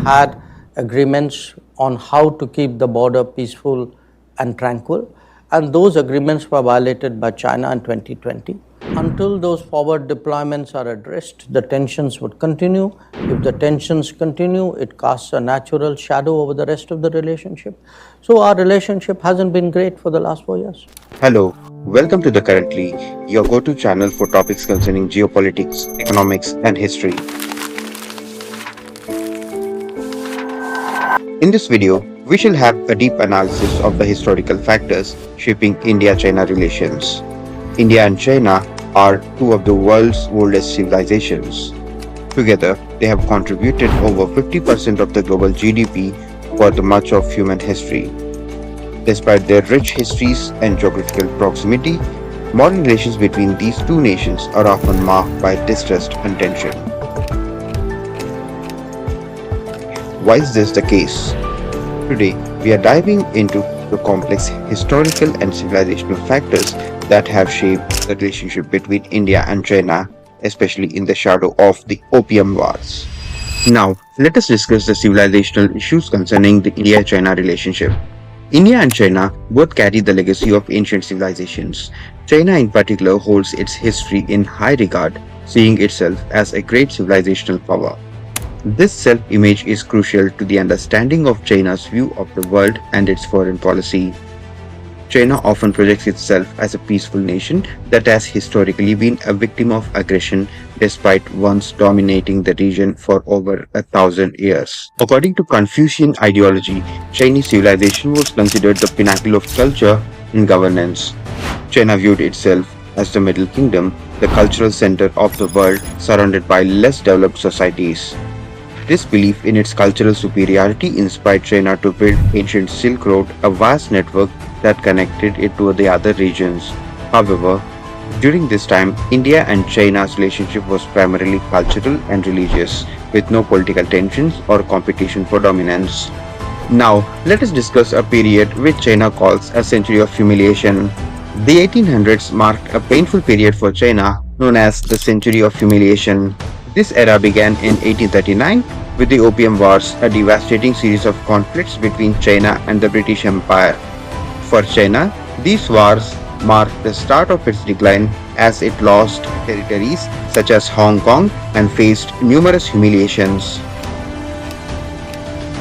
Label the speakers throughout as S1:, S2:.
S1: had agreements on how to keep the border peaceful and tranquil, and those agreements were violated by China in 2020. Until those forward deployments are addressed, the tensions would continue. If the tensions continue, it casts a natural shadow over the rest of the relationship. So our relationship hasn't been great for the last 4 years.
S2: Hello, welcome to The Currently, your go-to channel for topics concerning geopolitics, economics, and history. In this video, we shall have a deep analysis of the historical factors shaping India-China relations. India and China are two of the world's oldest civilizations. Together, they have contributed over 50% of the global GDP for the much of human history. Despite their rich histories and geographical proximity, modern relations between these two nations are often marked by distrust and tension. Why is this the case? Today, we are diving into the complex historical and civilizational factors that have shaped the relationship between India and China, especially in the shadow of the Opium Wars. Now, let us discuss the civilizational issues concerning the India-China relationship. India and China both carry the legacy of ancient civilizations. China in particular holds its history in high regard, seeing itself as a great civilizational power. This self-image is crucial to the understanding of China's view of the world and its foreign policy. China often projects itself as a peaceful nation that has historically been a victim of aggression despite once dominating the region for over 1,000 years. According to Confucian ideology, Chinese civilization was considered the pinnacle of culture and governance. China viewed itself as the Middle Kingdom, the cultural center of the world surrounded by less developed societies. This belief in its cultural superiority inspired China to build ancient Silk Road, a vast network that connected it to the other regions. However, during this time, India and China's relationship was primarily cultural and religious, with no political tensions or competition for dominance. Now, let us discuss a period which China calls a century of humiliation. The 1800s marked a painful period for China, known as the Century of Humiliation. This era began in 1839 with the Opium Wars, a devastating series of conflicts between China and the British Empire. For China, these wars marked the start of its decline as it lost territories such as Hong Kong and faced numerous humiliations.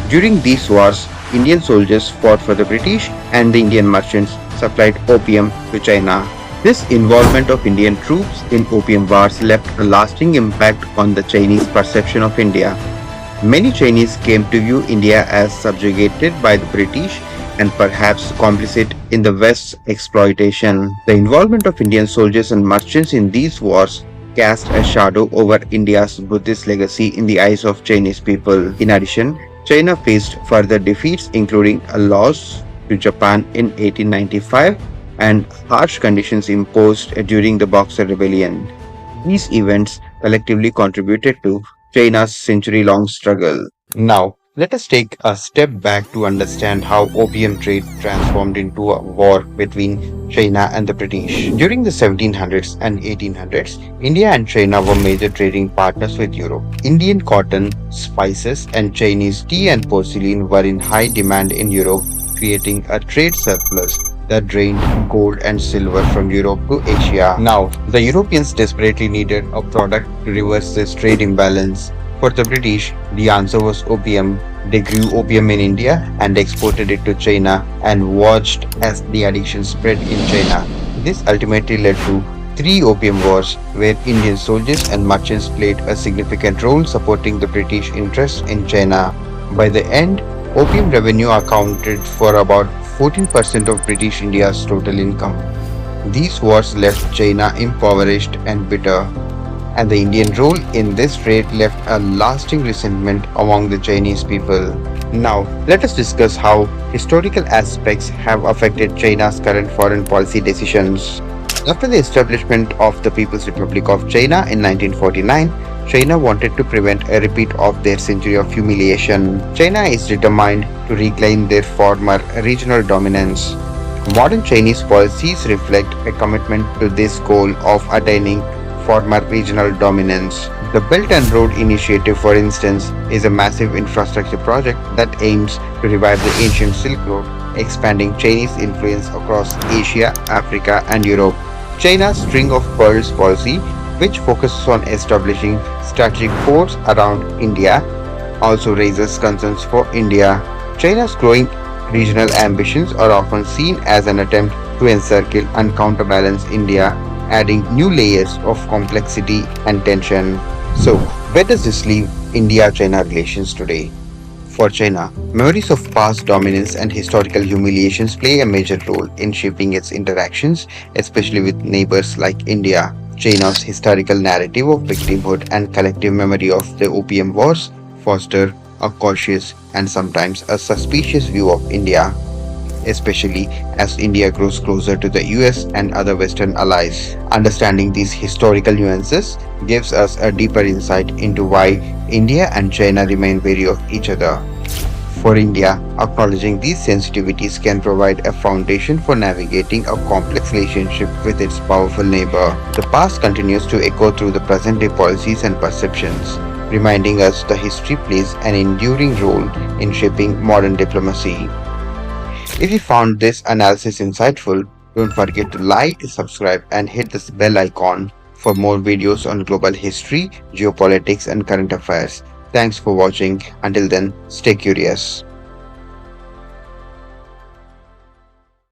S2: During these wars, Indian soldiers fought for the British and the Indian merchants supplied opium to China. This involvement of Indian troops in Opium Wars left a lasting impact on the Chinese perception of India. Many Chinese came to view India as subjugated by the British and perhaps complicit in the West's exploitation. The involvement of Indian soldiers and merchants in these wars cast a shadow over India's Buddhist legacy in the eyes of Chinese people. In addition, China faced further defeats, including a loss to Japan in 1895 and harsh conditions imposed during the Boxer Rebellion. These events collectively contributed to China's century-long struggle. Now, let us take a step back to understand how opium trade transformed into a war between China and the British. During the 1700s and 1800s, India and China were major trading partners with Europe. Indian cotton, spices, and Chinese tea and porcelain were in high demand in Europe, creating a trade surplus that drained gold and silver from Europe to Asia. Now, the Europeans desperately needed a product to reverse this trade imbalance. For the British, the answer was opium. They grew opium in India and exported it to China and watched as the addiction spread in China. This ultimately led to 3 Opium Wars, where Indian soldiers and merchants played a significant role supporting the British interests in China. By the end, opium revenue accounted for about 14% of British India's total income. These wars left China impoverished and bitter, and the Indian role in this trade left a lasting resentment among the Chinese people. Now, let us discuss how historical aspects have affected China's current foreign policy decisions. After the establishment of the People's Republic of China in 1949, China wanted to prevent a repeat of their century of humiliation. China is determined to reclaim their former regional dominance. Modern Chinese policies reflect a commitment to this goal of attaining former regional dominance. The Belt and Road Initiative, for instance, is a massive infrastructure project that aims to revive the ancient Silk Road, expanding Chinese influence across Asia, Africa, and Europe. China's String of Pearls policy, which focuses on establishing strategic ports around India, also raises concerns for India. China's growing regional ambitions are often seen as an attempt to encircle and counterbalance India, adding new layers of complexity and tension. So, where does this leave India China relations today? For China, memories of past dominance and historical humiliations play a major role in shaping its interactions, especially with neighbors like India. China's historical narrative of victimhood and collective memory of the Opium Wars foster a cautious and sometimes a suspicious view of India, especially as India grows closer to the US and other Western allies. Understanding these historical nuances gives us a deeper insight into why India and China remain wary of each other. For India, acknowledging these sensitivities can provide a foundation for navigating a complex relationship with its powerful neighbor. The past continues to echo through the present day policies and perceptions, reminding us the history plays an enduring role in shaping modern diplomacy. If you found this analysis insightful, don't forget to like, subscribe, and hit this bell icon for more videos on global history, geopolitics, and current affairs. Thanks for watching. Until then, stay curious.